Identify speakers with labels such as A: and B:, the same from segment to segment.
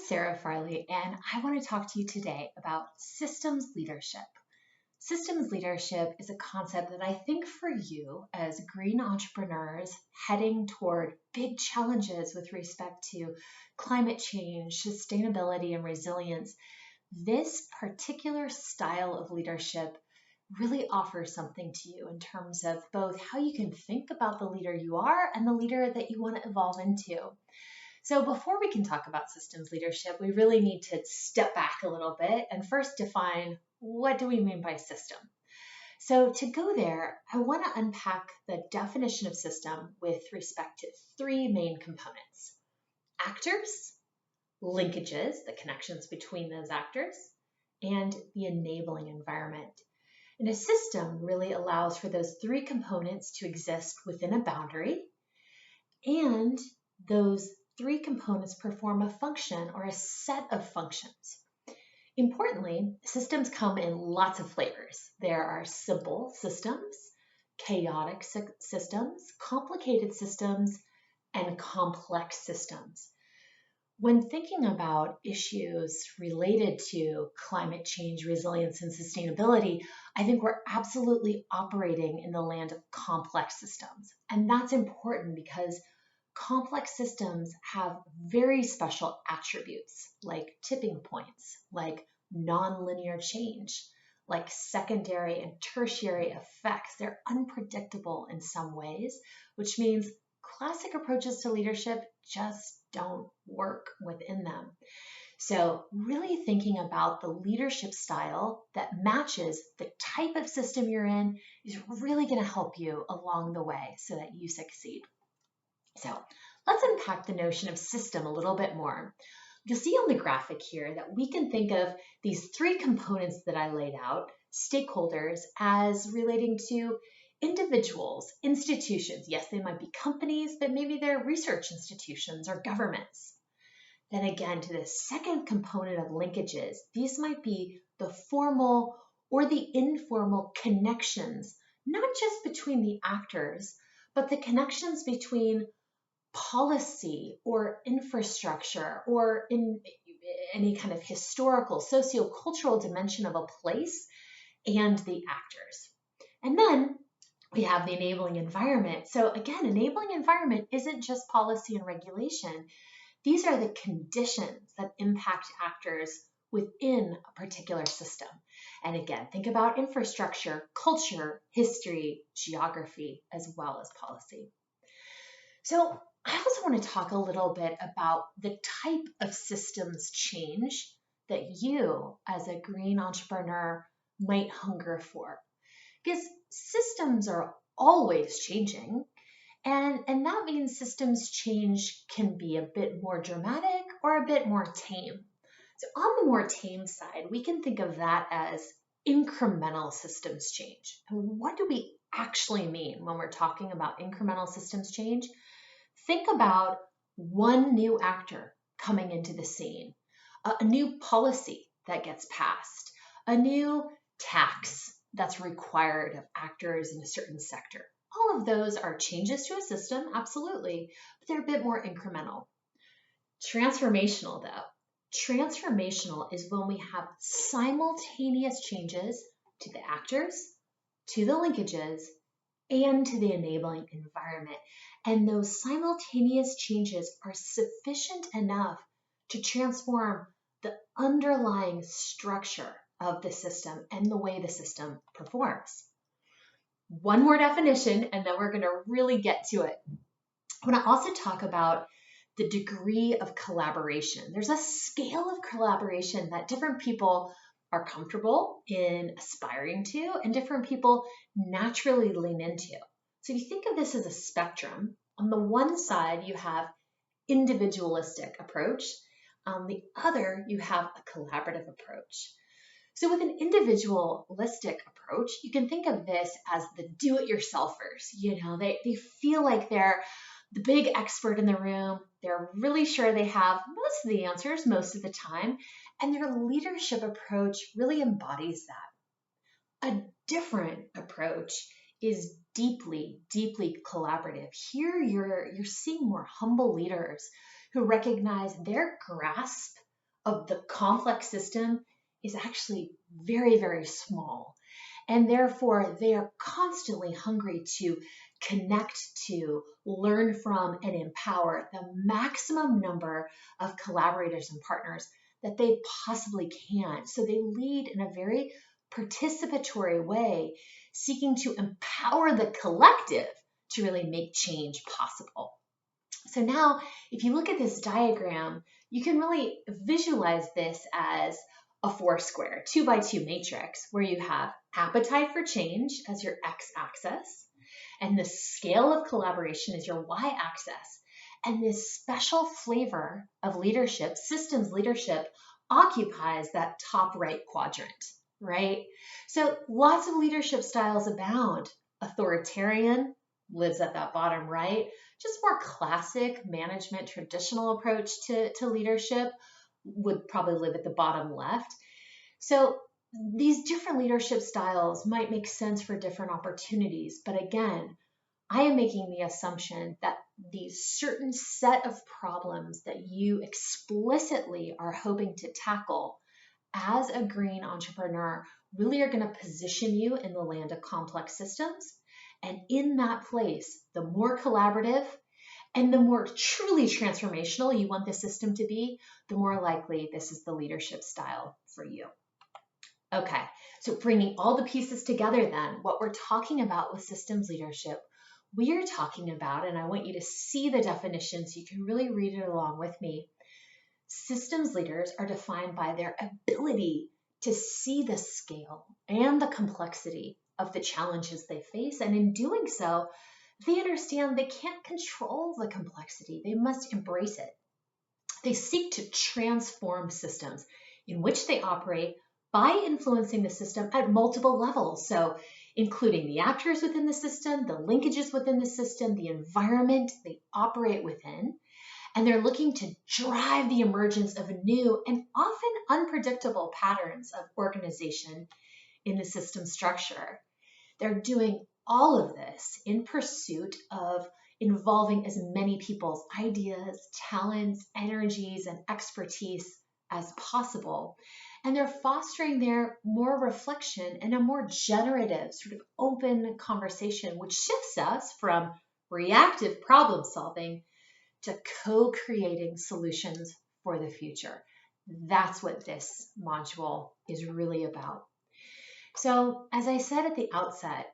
A: Sara Farley, and I want to talk to you today about systems leadership. Systems leadership is a concept that I think for you as green entrepreneurs heading toward big challenges with respect to climate change, sustainability, and resilience, this particular style of leadership really offers something to you in terms of both how you can think about the leader you are and the leader that you want to evolve into. So before we can talk about systems leadership, we really need to step back a little bit and first define what do we mean by system. So to go there, I want to unpack the definition of system with respect to three main components: actors, linkages, the connections between those actors, and the enabling environment. And a system really allows for those three components to exist within a boundary, and those three components perform a function or a set of functions. Importantly, systems come in lots of flavors. There are simple systems, chaotic systems, complicated systems, and complex systems. When thinking about issues related to climate change, resilience, and sustainability, I think we're absolutely operating in the land of complex systems. And that's important because complex systems have very special attributes like tipping points, like nonlinear change, like secondary and tertiary effects. They're unpredictable in some ways, which means classic approaches to leadership just don't work within them. So really thinking about the leadership style that matches the type of system you're in is really going to help you along the way so that you succeed. So let's unpack the notion of system a little bit more. You'll see on the graphic here that we can think of these three components that I laid out, stakeholders, as relating to individuals, institutions. Yes, they might be companies, but maybe they're research institutions or governments. Then again, to the second component of linkages, these might be the formal or the informal connections, not just between the actors, but the connections between policy or infrastructure or in any kind of historical, socio-cultural dimension of a place and the actors. And then we have the enabling environment. So again, enabling environment isn't just policy and regulation. These are the conditions that impact actors within a particular system. And again, think about infrastructure, culture, history, geography, as well as policy. So I also want to talk a little bit about the type of systems change that you as a green entrepreneur might hunger for. Because systems are always changing, and that means systems change can be a bit more dramatic or a bit more tame. So on the more tame side, we can think of that as incremental systems change. And what do we actually mean when we're talking about incremental systems change? Think about one new actor coming into the scene, a new policy that gets passed, a new tax that's required of actors in a certain sector. All of those are changes to a system, absolutely, but they're a bit more incremental. Transformational, though. Transformational is when we have simultaneous changes to the actors, to the linkages, and to the enabling environment. And those simultaneous changes are sufficient enough to transform the underlying structure of the system and the way the system performs. One more definition, and then we're going to really get to it. I want to also talk about the degree of collaboration. There's a scale of collaboration that different people are comfortable in aspiring to, and different people naturally lean into. So if you think of this as a spectrum, on the one side you have individualistic approach, on the other you have a collaborative approach. So with an individualistic approach, you can think of this as the do-it-yourselfers. They feel like they're the big expert in the room. They're really sure they have most of the answers most of the time, and their leadership approach really embodies that. A different approach is deeply, deeply collaborative. Here you're seeing more humble leaders who recognize their grasp of the complex system is actually very, very small. And therefore, they are constantly hungry to connect to, learn from, and empower the maximum number of collaborators and partners that they possibly can. So they lead in a very participatory way, seeking to empower the collective to really make change possible. So now, if you look at this diagram, you can really visualize this as a four square, 2x2 matrix, where you have appetite for change as your x-axis, and the scale of collaboration is your y-axis. And this special flavor of leadership, systems leadership, occupies that top right quadrant, right? So lots of leadership styles abound. Authoritarian lives at that bottom right. Just more classic management, traditional approach to leadership would probably live at the bottom left. So these different leadership styles might make sense for different opportunities. But again, I am making the assumption that these certain set of problems that you explicitly are hoping to tackle as a green entrepreneur really are going to position you in the land of complex systems. And in that place, the more collaborative and the more truly transformational you want the system to be, the more likely this is the leadership style for you. Okay, so bringing all the pieces together then, what we're talking about with systems leadership, we are talking about, and I want you to see the definition so you can really read it along with me. Systems leaders are defined by their ability to see the scale and the complexity of the challenges they face. And in doing so, they understand they can't control the complexity. They must embrace it. They seek to transform systems in which they operate by influencing the system at multiple levels. So including the actors within the system, the linkages within the system, the environment they operate within. And they're looking to drive the emergence of new and often unpredictable patterns of organization in the system structure. They're doing all of this in pursuit of involving as many people's ideas, talents, energies, and expertise as possible. And they're fostering their more reflection and a more generative, sort of open conversation, which shifts us from reactive problem solving to co-creating solutions for the future. That's what this module is really about. So, as I said at the outset,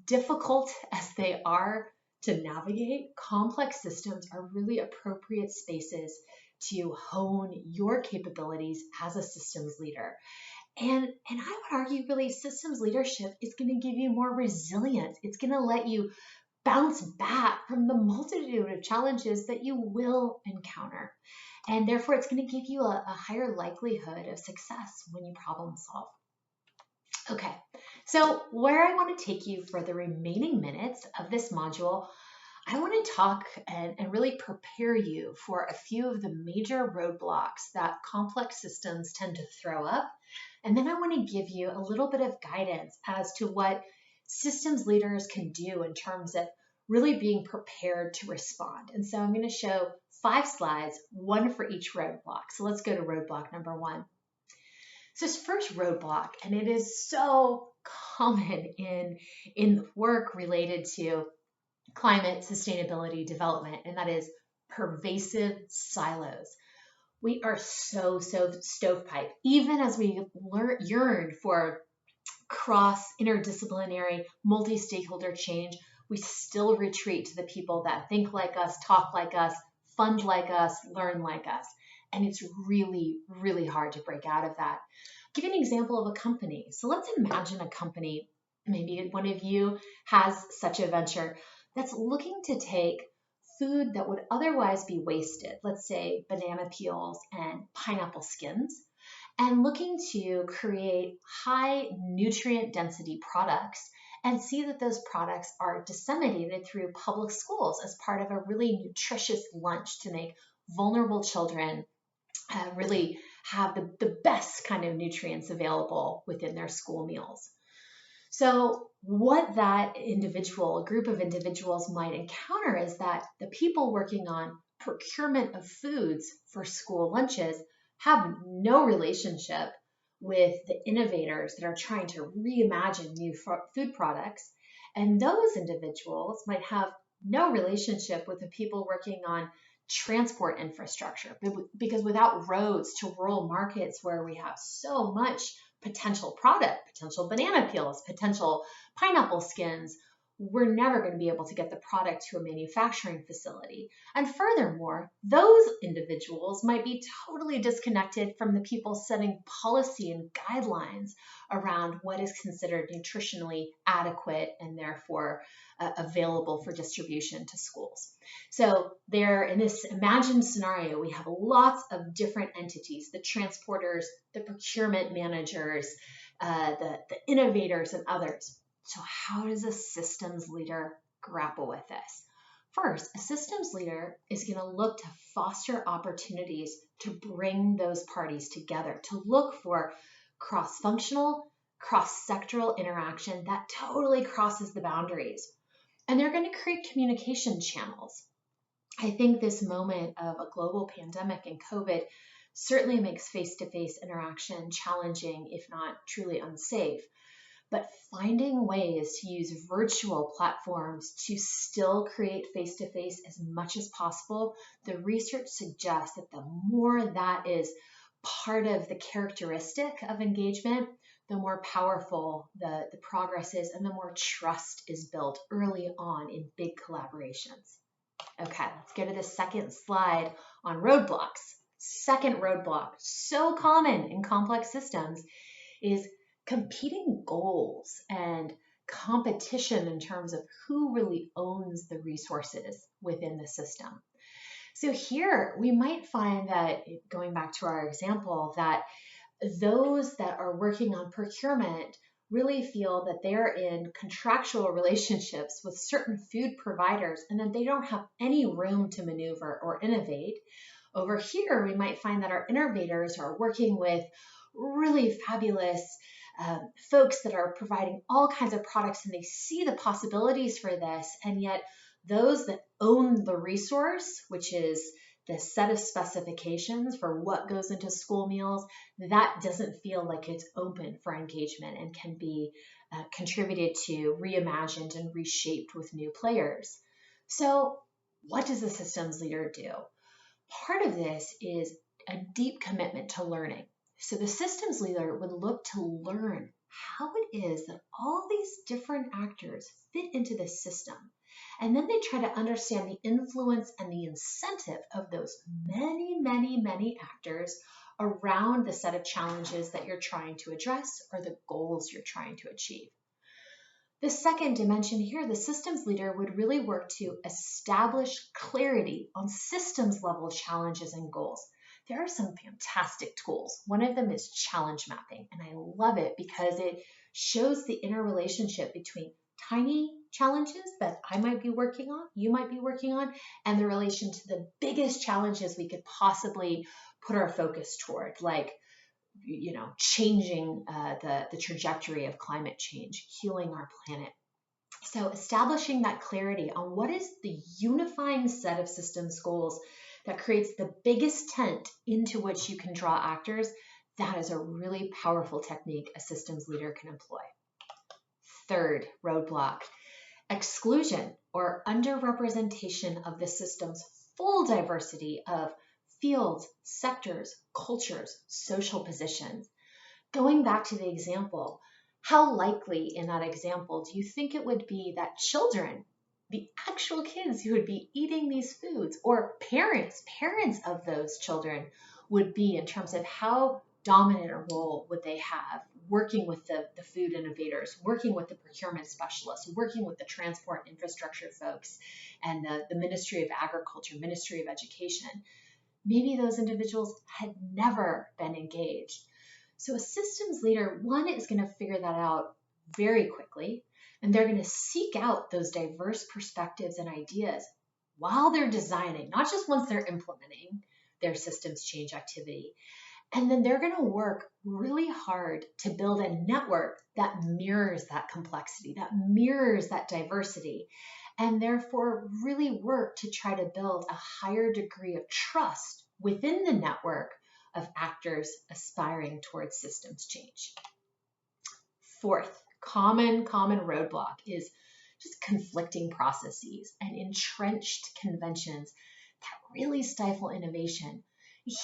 A: difficult as they are to navigate, complex systems are really appropriate spaces to hone your capabilities as a systems leader. And I would argue really systems leadership is going to give you more resilience. It's going to let you bounce back from the multitude of challenges that you will encounter. And therefore, it's going to give you a higher likelihood of success when you problem solve. Okay, so where I want to take you for the remaining minutes of this module, I want to talk and really prepare you for a few of the major roadblocks that complex systems tend to throw up. And then I want to give you a little bit of guidance as to what systems leaders can do in terms of really being prepared to respond. And so I'm going to show 5 slides, one for each roadblock. So let's go to roadblock number 1. So this first roadblock, and it is so common in work related to climate, sustainability, development, and that is pervasive silos. We are so stovepipe, even as we yearn for cross interdisciplinary, multi-stakeholder change, we still retreat to the people that think like us, talk like us, fund like us, learn like us. And it's really, really hard to break out of that. I'll give you an example of a company. So let's imagine a company, maybe one of you has such a venture that's looking to take food that would otherwise be wasted, let's say banana peels and pineapple skins, and looking to create high nutrient density products and see that those products are disseminated through public schools as part of a really nutritious lunch to make vulnerable children really have the best kind of nutrients available within their school meals. So what that group of individuals might encounter is that the people working on procurement of foods for school lunches have no relationship with the innovators that are trying to reimagine new food products. And those individuals might have no relationship with the people working on transport infrastructure, because without roads to rural markets where we have so much potential product, potential banana peels, potential pineapple skins, we're never going to be able to get the product to a manufacturing facility. And furthermore, those individuals might be totally disconnected from the people setting policy and guidelines around what is considered nutritionally adequate and therefore available for distribution to schools. So there, in this imagined scenario, we have lots of different entities: the transporters, the procurement managers, the innovators, and others. So how does a systems leader grapple with this? First, a systems leader is going to look to foster opportunities to bring those parties together, to look for cross-functional, cross-sectoral interaction that totally crosses the boundaries. And they're going to create communication channels. I think this moment of a global pandemic and COVID certainly makes face-to-face interaction challenging, if not truly unsafe. But finding ways to use virtual platforms to still create face-to-face as much as possible, the research suggests that the more that is part of the characteristic of engagement, the more powerful the progress is and the more trust is built early on in big collaborations. Okay, let's go to the second slide on roadblocks. Second roadblock, so common in complex systems, is competing goals and competition in terms of who really owns the resources within the system. So here we might find that, going back to our example, that those that are working on procurement really feel that they're in contractual relationships with certain food providers and that they don't have any room to maneuver or innovate. Over here, we might find that our innovators are working with really fabulous folks that are providing all kinds of products, and they see the possibilities for this, and yet those that own the resource, which is the set of specifications for what goes into school meals, that doesn't feel like it's open for engagement and can be contributed to, reimagined, and reshaped with new players. So what does a systems leader do? Part of this is a deep commitment to learning. So the systems leader would look to learn how it is that all these different actors fit into the system. And then they try to understand the influence and the incentive of those many, many, many actors around the set of challenges that you're trying to address or the goals you're trying to achieve. The second dimension here, the systems leader would really work to establish clarity on systems level challenges and goals. There are some fantastic tools. One of them is challenge mapping, and I love it because it shows the interrelationship between tiny challenges that I might be working on, you might be working on, and the relation to the biggest challenges we could possibly put our focus toward, like changing the trajectory of climate change, healing our planet. So establishing that clarity on what is the unifying set of systems goals that creates the biggest tent into which you can draw actors, that is a really powerful technique a systems leader can employ. Third roadblock, exclusion or underrepresentation of the system's full diversity of fields, sectors, cultures, social positions. Going back to the example, how likely in that example do you think it would be that children, the actual kids who would be eating these foods, or parents of those children would be in terms of how dominant a role would they have working with the food innovators, working with the procurement specialists, working with the transport infrastructure folks, and the Ministry of Agriculture, Ministry of Education? Maybe those individuals had never been engaged. So a systems leader, one, is going to figure that out very quickly, and they're going to seek out those diverse perspectives and ideas while they're designing, not just once they're implementing their systems change activity. And then they're going to work really hard to build a network that mirrors that complexity, that mirrors that diversity, and therefore really work to try to build a higher degree of trust within the network of actors aspiring towards systems change. Fourth, common roadblock is just conflicting processes and entrenched conventions that really stifle innovation.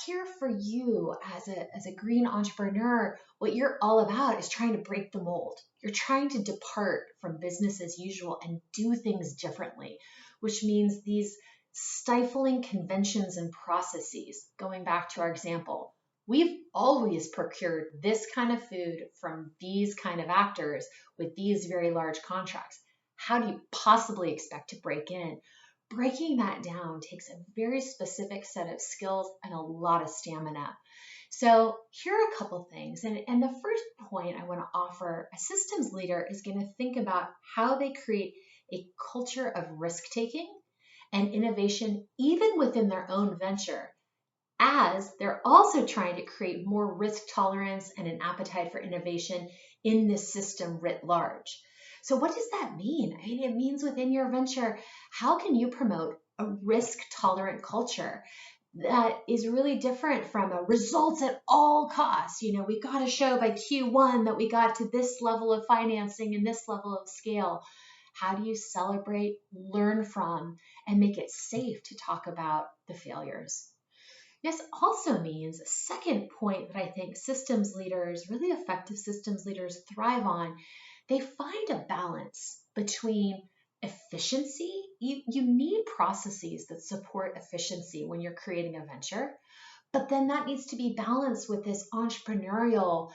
A: Here for you as a green entrepreneur, what you're all about is trying to break the mold. You're trying to depart from business as usual and do things differently, which means these stifling conventions and processes. Going back to our example, we've always procured this kind of food from these kind of actors with these very large contracts. How do you possibly expect to break in? Breaking that down takes a very specific set of skills and a lot of stamina. So here are a couple things. And the first point I want to offer, a systems leader is going to think about how they create a culture of risk-taking and innovation even within their own venture, as they're also trying to create more risk tolerance and an appetite for innovation in this system writ large. So what does that mean? I mean, it means within your venture, how can you promote a risk-tolerant culture that is really different from a results at all costs? You know, we got to show by Q1 that we got to this level of financing and this level of scale. How do you celebrate, learn from, and make it safe to talk about the failures? This also means a second point that I think systems leaders, really effective systems leaders, thrive on. They find a balance between efficiency. You need processes that support efficiency when you're creating a venture, but then that needs to be balanced with this entrepreneurial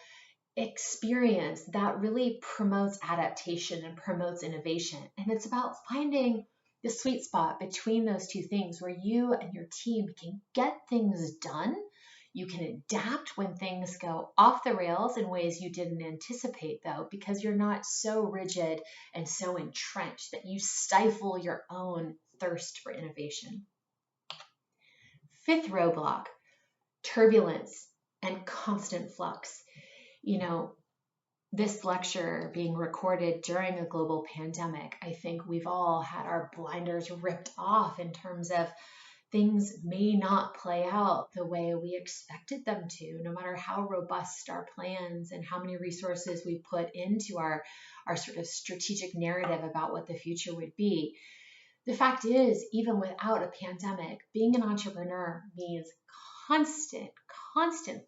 A: experience that really promotes adaptation and promotes innovation. And it's about finding the sweet spot between those two things where you and your team can get things done. You can adapt when things go off the rails in ways you didn't anticipate, though, because you're not so rigid and so entrenched that you stifle your own thirst for innovation. Fifth roadblock, turbulence and constant flux. You know, this lecture being recorded during a global pandemic, I think we've all had our blinders ripped off in terms of things may not play out the way we expected them to, no matter how robust our plans and how many resources we put into our sort of strategic narrative about what the future would be. The fact is, even without a pandemic, being an entrepreneur means constant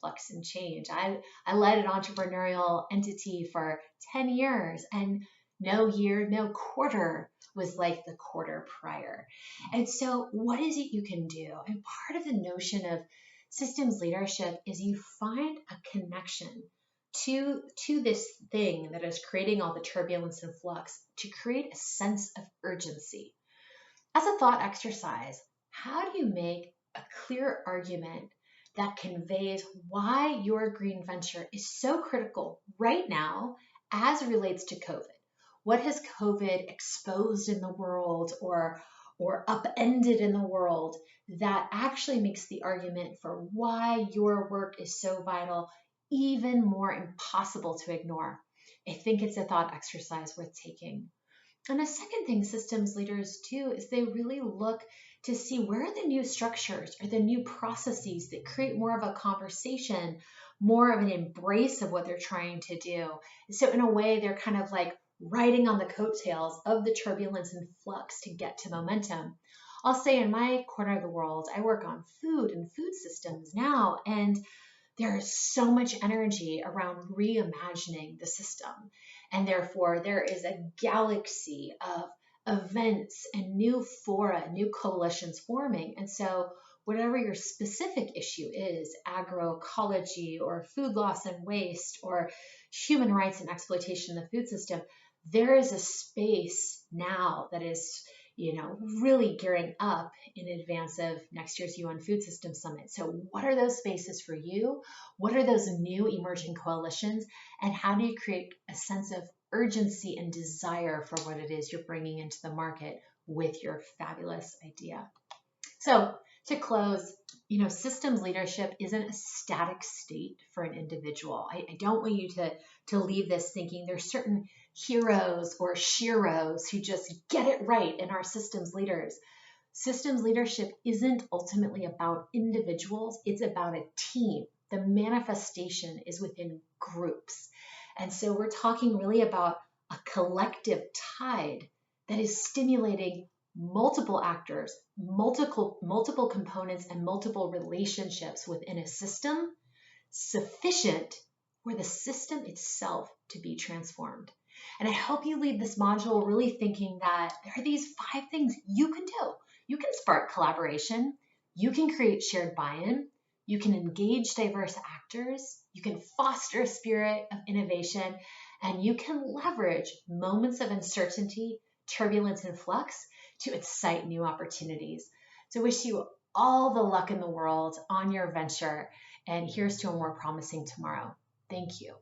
A: flux and change. I led an entrepreneurial entity for 10 years, and no year, no quarter was like the quarter prior. And so what is it you can do? And part of the notion of systems leadership is you find a connection to this thing that is creating all the turbulence and flux to create a sense of urgency. As a thought exercise, how do you make a clear argument that conveys why your green venture is so critical right now as relates to COVID? What has COVID exposed in the world or upended in the world that actually makes the argument for why your work is so vital even more impossible to ignore? I think it's a thought exercise worth taking. And a second thing systems leaders do is they really look to see where are the new structures or the new processes that create more of a conversation, more of an embrace of what they're trying to do. So in a way, they're kind of like riding on the coattails of the turbulence and flux to get to momentum. I'll say in my corner of the world, I work on food and food systems now, and there is so much energy around reimagining the system. And therefore, there is a galaxy of events and new fora, new coalitions forming. And so whatever your specific issue is, agroecology or food loss and waste or human rights and exploitation in the food system, there is a space now that is, really gearing up in advance of next year's UN Food System Summit. So what are those spaces for you? What are those new emerging coalitions? And how do you create a sense of urgency and desire for what it is you're bringing into the market with your fabulous idea? So to close, systems leadership isn't a static state for an individual. I don't want you to leave this thinking there's certain heroes or sheroes who just get it right in our systems leaders. Systems leadership isn't ultimately about individuals. It's about a team. the manifestation is within groups. And so we're talking really about a collective tide that is stimulating multiple actors, multiple components, and multiple relationships within a system sufficient for the system itself to be transformed. And I hope you leave this module really thinking that there are these 5 things you can do. You can spark collaboration, you can create shared buy-in, you can engage diverse actors, you can foster a spirit of innovation, and you can leverage moments of uncertainty, turbulence, and flux to excite new opportunities. So I wish you all the luck in the world on your venture, and here's to a more promising tomorrow. Thank you.